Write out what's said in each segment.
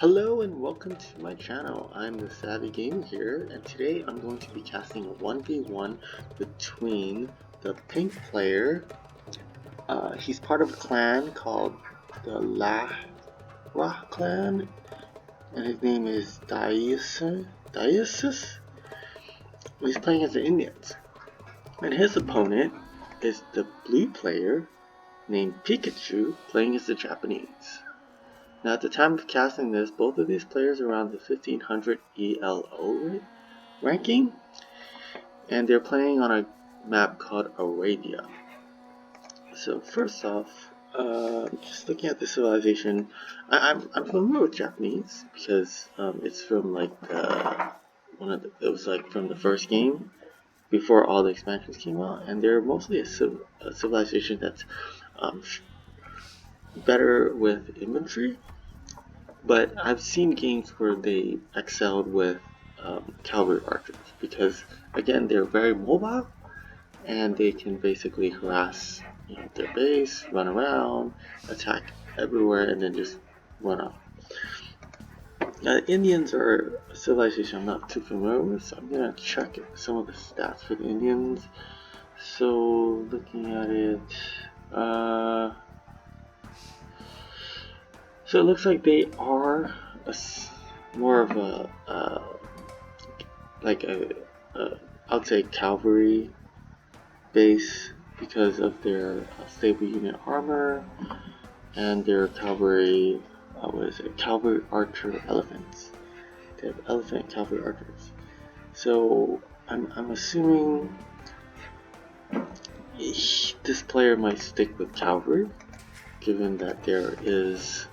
Hello and welcome to my channel. I'm the Savvy Gamer here, and today I'm going to be casting a 1v1 between the pink player. He's part of a clan called the Lahra clan, and his name is Diasus. He's playing as the Indians, and his opponent is the blue player named Pikachu, playing as the Japanese. Now at the time of casting this, both of these players are around the 1500 ELO ranking, and they're playing on a map called Arabia. So first off, just looking at the civilization, I'm familiar with Japanese because it's from like it was like from the first game before all the expansions came out, and they're mostly a civilization that's um, better with infantry. But I've seen games where they excelled with cavalry archers because, again, they're very mobile and they can basically harass their base, run around, attack everywhere, and then just run off. Indians are a civilization I'm not too familiar with, so I'm gonna check some of the stats for the Indians. So looking at it, so it looks like they are more of a like I'd say cavalry base because of their stable unit armor and their cavalry. What is it? Cavalry archer elephants. They have elephant cavalry archers. So I'm assuming this player might stick with cavalry, given that there is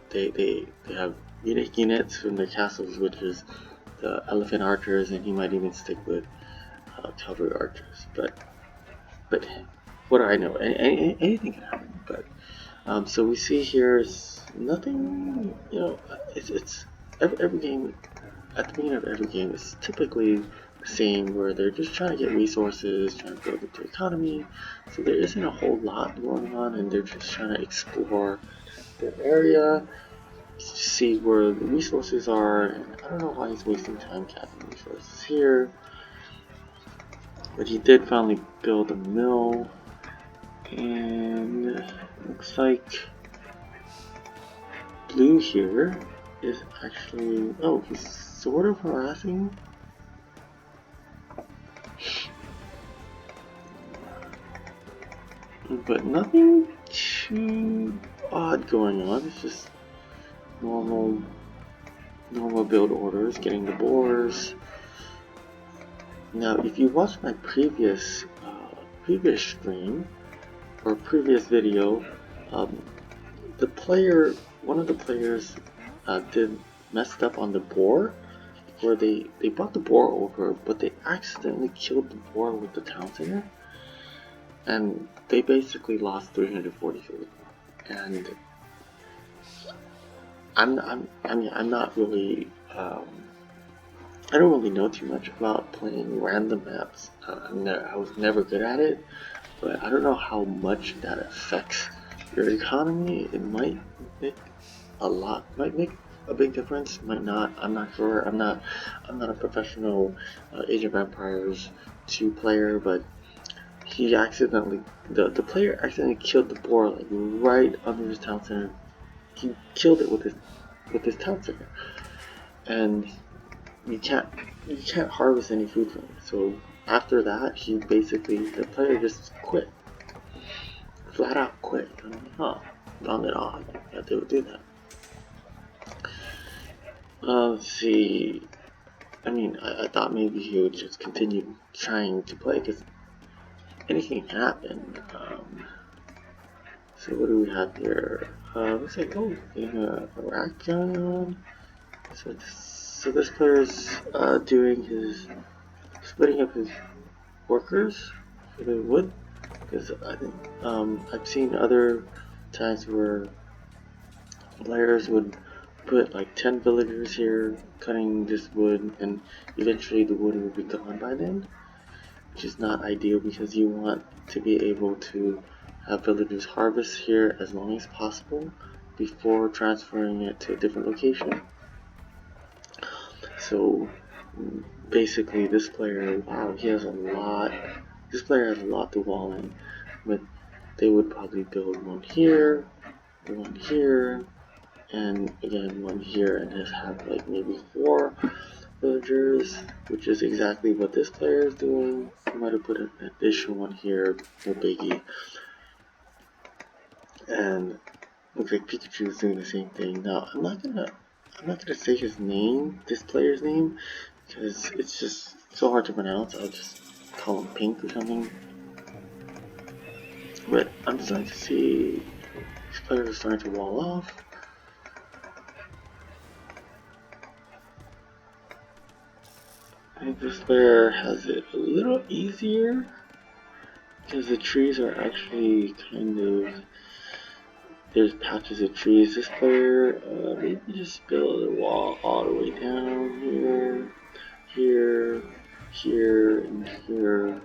they have unique units from their castles, which is the elephant archers, and he might even stick with cavalry archers. But what do I know? Anything can happen. But so we see here is nothing. It's every game at the beginning of every game is typically the same, where they're just trying to get resources, trying to build up their economy. So there isn't a whole lot going on, and they're just trying to explore their area, see where the resources are. And I don't know why he's wasting time capping resources here, but he did finally build a mill, and looks like blue here is actually, oh, he's sort of harassing. But nothing too odd going on. It's just normal build orders, getting the boars. Now, if you watched my previous stream or previous video, one of the players did messed up on the boar, where they brought the boar over, but they accidentally killed the boar with the town center, and they basically lost 340 food. And I'm not really I don't really know too much about playing random maps. I was never good at it, but I don't know how much that affects your economy. It might make might make a big difference, might not. I'm not sure. I'm not a professional Age of Empires 2 player, but he accidentally, the player accidentally killed the boar like right under his town center. He killed it with his town center, and you can't harvest any food from it. So after that, the player just quit, flat out quit. I'm like, found it odd that they would do that. Let's see. I mean, I thought maybe he would just continue trying to play because anything can happen. So what do we have here? Looks like a rack going on. So this player's splitting up his workers for the wood, because I think I've seen other times where players would put like 10 villagers here cutting this wood, and eventually the wood will be gone by then, which is not ideal because you want to be able to have villagers harvest here as long as possible before transferring it to a different location. So basically this player, wow, he has a lot, this player has a lot to wall in, but they would probably build one here, and again one here, and just have like maybe 4 villagers, which is exactly what this player is doing. I might have put an additional one here, no biggie. And looks like Pikachu is doing the same thing. Now I'm not gonna say his name, this player's name, because it's just so hard to pronounce. I'll just call him Pink or something. But I'm starting to see these players are starting to wall off. I think this player has it a little easier because the trees are actually kind of, there's patches of trees. This player maybe just build a wall all the way down here, here, and here.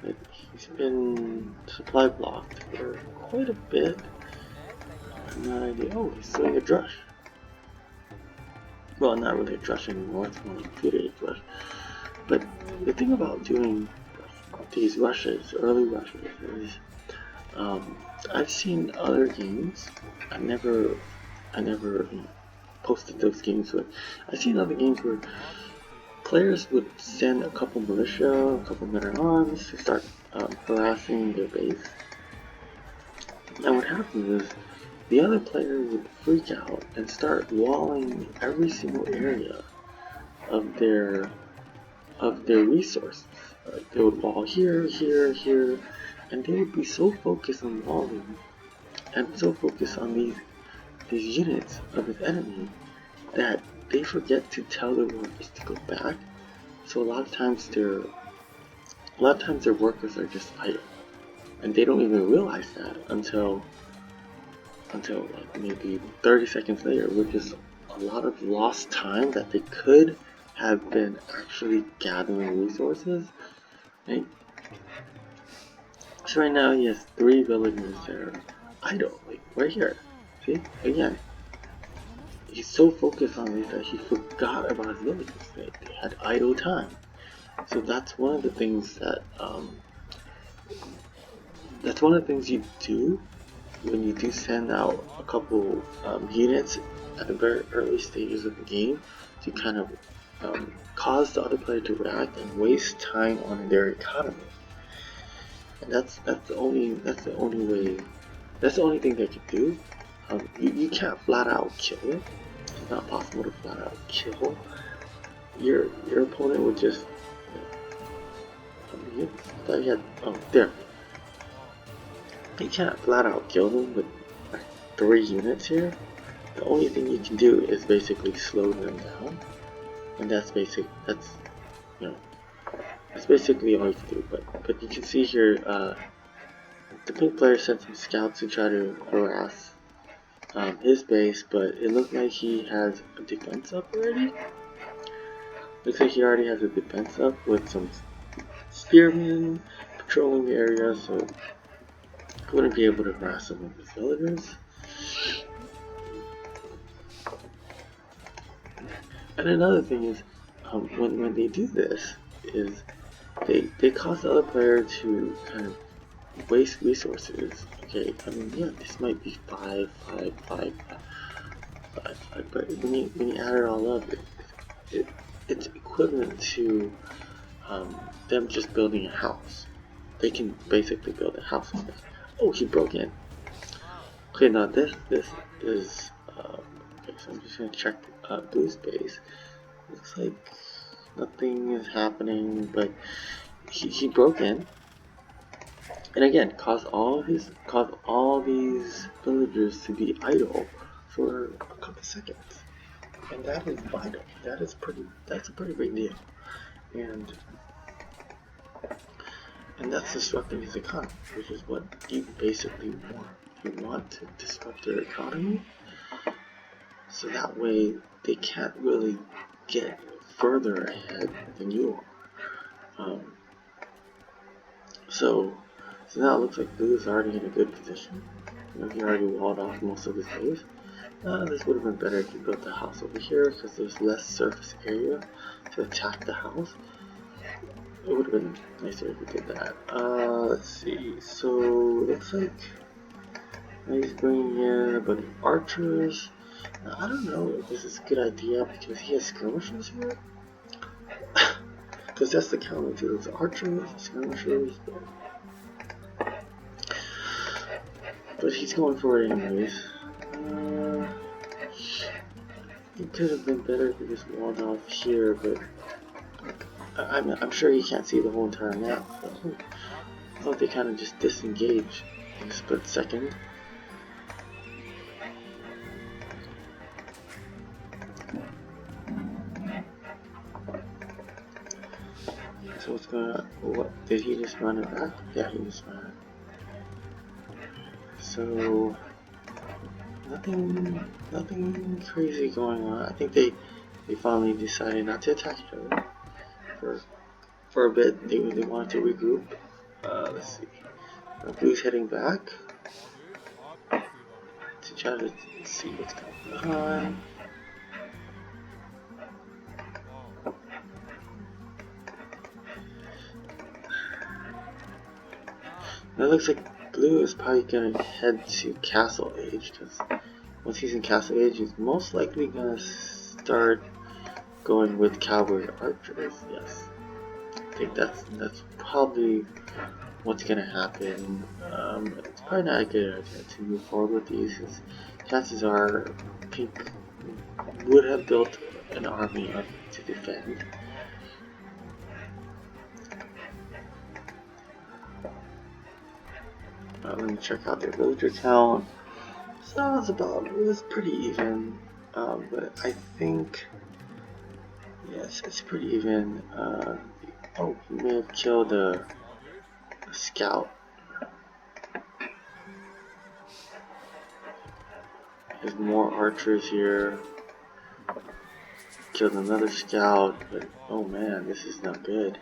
But he's been supply blocked for quite a bit. I have no idea. Oh, he's doing a drush. Well, not really a drush anymore. It's more like a 2-day drush. But the thing about doing these rushes, early rushes, is I've seen other games. I never posted those games, but I've seen other games where players would send a couple militia, a couple men at arms to start harassing their base. And what happens is the other player would freak out and start walling every single area of their resources. They would wall here, and they would be so focused on walling and so focused on these units of his enemy that they forget to tell their workers to go back. So a lot of times their workers are just idle, and they don't even realize that until like maybe 30 seconds later, which is a lot of lost time that they could have been actually gathering resources, right? So right now he has 3 villagers there idle, like right here. See, again, he's so focused on these that he forgot about his villagers. They had idle time. So that's one of the things that you do when you do send out a couple units at the very early stages of the game to kind of cause the other player to react and waste time on their economy. And that's the only thing they can do. You can't flat out kill it. It's not possible to flat out kill. Your opponent would just. I thought you had. Oh, there. You can't flat out kill them with 3 units here. The only thing you can do is basically slow them down, and that's basically all you can do. But you can see here, the pink player sent some scouts to try to harass his base, but it looked like he has a defense up already. Looks like he already has a defense up with some spearmen patrolling the area, so he wouldn't be able to harass some of his villagers. And another thing is, when they do this, is they cause the other player to kind of waste resources. Okay, I mean, yeah, this might be 5, but when you add it all up, it's equivalent to them just building a house. They can basically build a house on that. Oh, he broke in. Okay, now this is okay. So I'm just gonna check blue space. Looks like nothing is happening, but he broke in, and again caused all these villagers to be idle for a couple seconds, and that is vital. That's a pretty big deal, and that's disrupting his economy, which is what you basically want. You want to disrupt their economy, so that way they can't really get further ahead than you are. So now it looks like blue is already in a good position. He already walled off most of his base. This would have been better if you built the house over here because there's less surface area to attack the house. It would have been nicer if you did that. Let's see. So looks like he's bringing in a bunch of archers. Now, I don't know if this is a good idea because he has skirmishers here. Because that's the counter to those archers, skirmishers. But he's going for it anyways. It could have been better if he just walled off here, but I'm sure he can't see the whole entire map. So I thought they kind of just disengage in a split second. So what's going on? What did he just run it back? Yeah, he just ran it. So nothing crazy going on. I think they finally decided not to attack each other for a bit. They wanted to regroup. Let's see. Blue's heading back to try to see what's going on. It looks like Blue is probably gonna head to Castle Age because once he's in Castle Age, he's most likely gonna start going with cavalry archers. Yes, I think that's probably what's gonna happen. It's probably not a good idea to move forward with these. Chances are, Pink would have built an army up to defend. Let me check out their villager count. So it was pretty even, but I think, yes, it's pretty even. Oh, he may have killed a scout. There's more archers here. Killed another scout, but oh man, this is not good.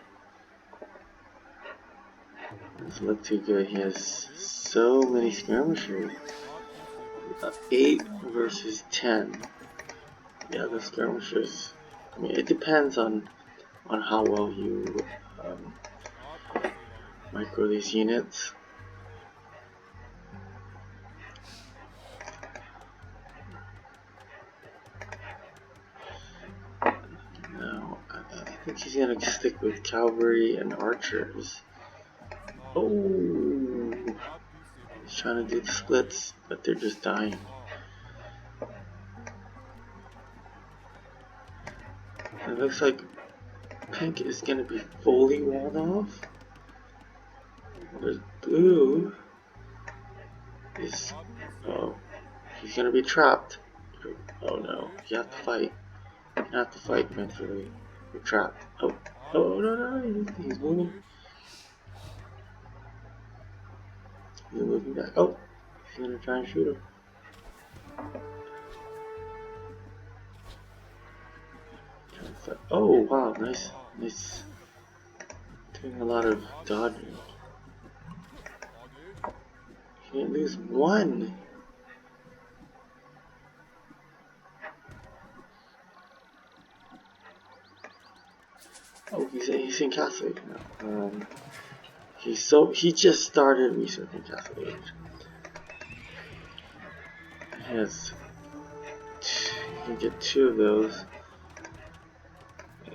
Doesn't look too good. He has so many skirmishers. 8 versus 10. Yeah, the skirmishers. I mean, it depends on how well you micro these units. Now, I think he's gonna stick with cavalry and archers. Oh, he's trying to do the splits, but they're just dying. It looks like Pink is gonna be fully walled off. Whereas Blue is, oh, he's gonna be trapped. Oh no, you have to fight. You have to fight eventually. You're trapped. Oh no, he's moving. He's moving back. Oh, he's gonna try and shoot him. Oh wow, nice. Doing a lot of dodging. He didn't lose one. Oh, he's in Castle Age now. He just started researching Castle Age. He can get 2 of those.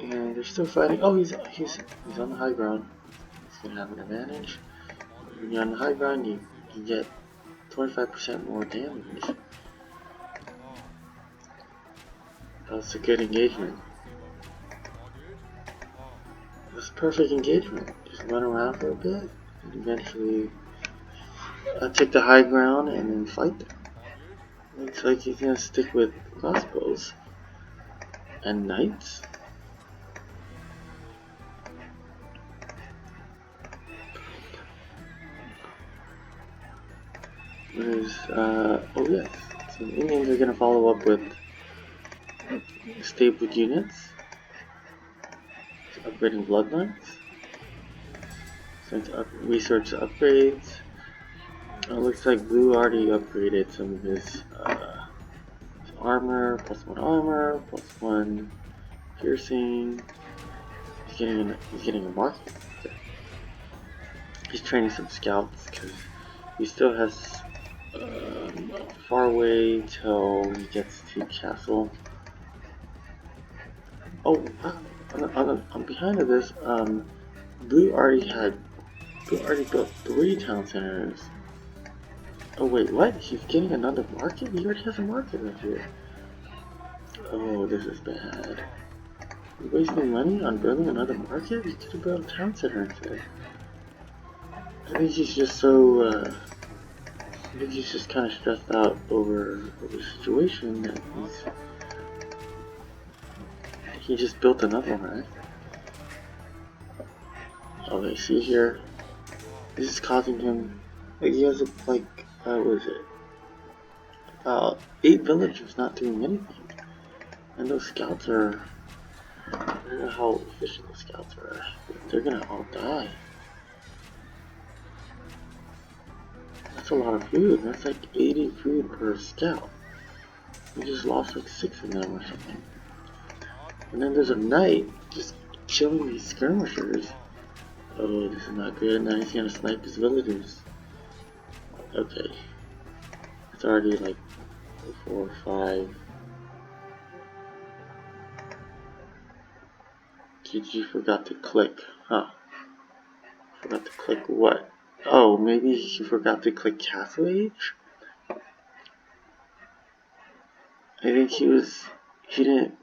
And they're still fighting. Oh, he's on the high ground. He's gonna have an advantage. When you're on the high ground, you get 25% more damage. That's a good engagement. That's perfect engagement. Just run around for a bit, and eventually take the high ground and then fight them. Looks like he's gonna stick with crossbows and knights. Oh yes, so the Indians are going to follow up with stable units, upgrading bloodlines, research upgrades, It looks like Blue already upgraded some of his armor, +1 armor, +1 piercing. He's getting a mark. Okay. He's training some scouts because he still has far away till he gets to castle. Oh, I'm behind of this. Blue already built 3 town centers. Oh wait, what? He's getting another market? He already has a market right here. Oh, this is bad. You're wasting money on building another market? You could have built a town center instead. I think he's just so, I think he's just kind of stressed out over the situation that he just built another one, right? Okay, see here, this is causing him, like he has like, what is it, about 8 villagers not doing anything. And those scouts are, I don't know how efficient the scouts are, they're gonna all die. That's a lot of food, that's like 80 food per scout. We just lost like 6 of them or something. And then there's a knight just killing these skirmishers. Oh, this is not good. Now he's gonna snipe his villagers. Okay. It's already like 4 or 5. GG forgot to click. Huh. Forgot to click what? Oh, maybe he forgot to click Castle Age? I think he didn't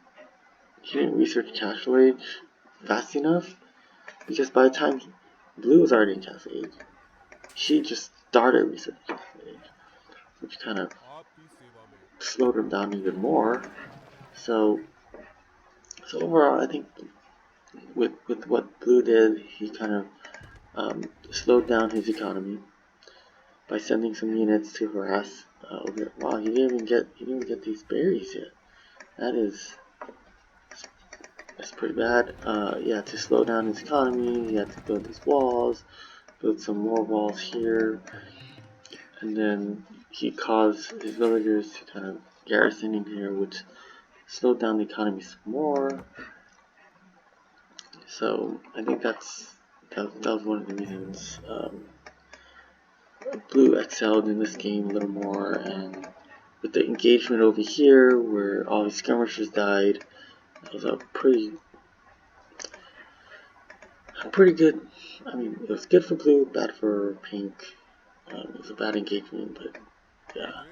research Castle Age fast enough. Because by the time Blue was already in Castle Age, she just started researching Castle Age, which kind of slowed him down even more. So overall, I think with what Blue did, he kind of slowed down his economy by sending some units to harass. Wow, he didn't even get these berries yet. That's pretty bad. Yeah, to slow down his economy, he had to build these walls, build some more walls here, and then he caused his villagers to kind of garrison in here, which slowed down the economy some more. So I think that was one of the reasons Blue excelled in this game a little more, and with the engagement over here where all the skirmishers died, it was a pretty good. I mean, it was good for Blue, bad for Pink. It was a bad engagement, but yeah.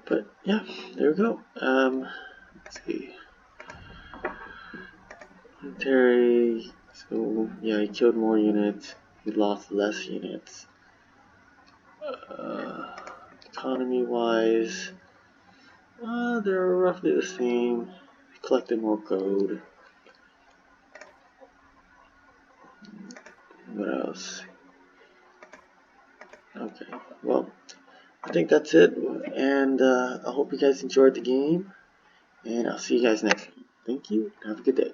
But yeah, there we go. Let's see. Terry. So yeah, he killed more units. He lost less units. Economy-wise, they're roughly the same. He collected more gold. What else? Okay, well, I think that's it. And I hope you guys enjoyed the game. And I'll see you guys next time. Thank you, and have a good day.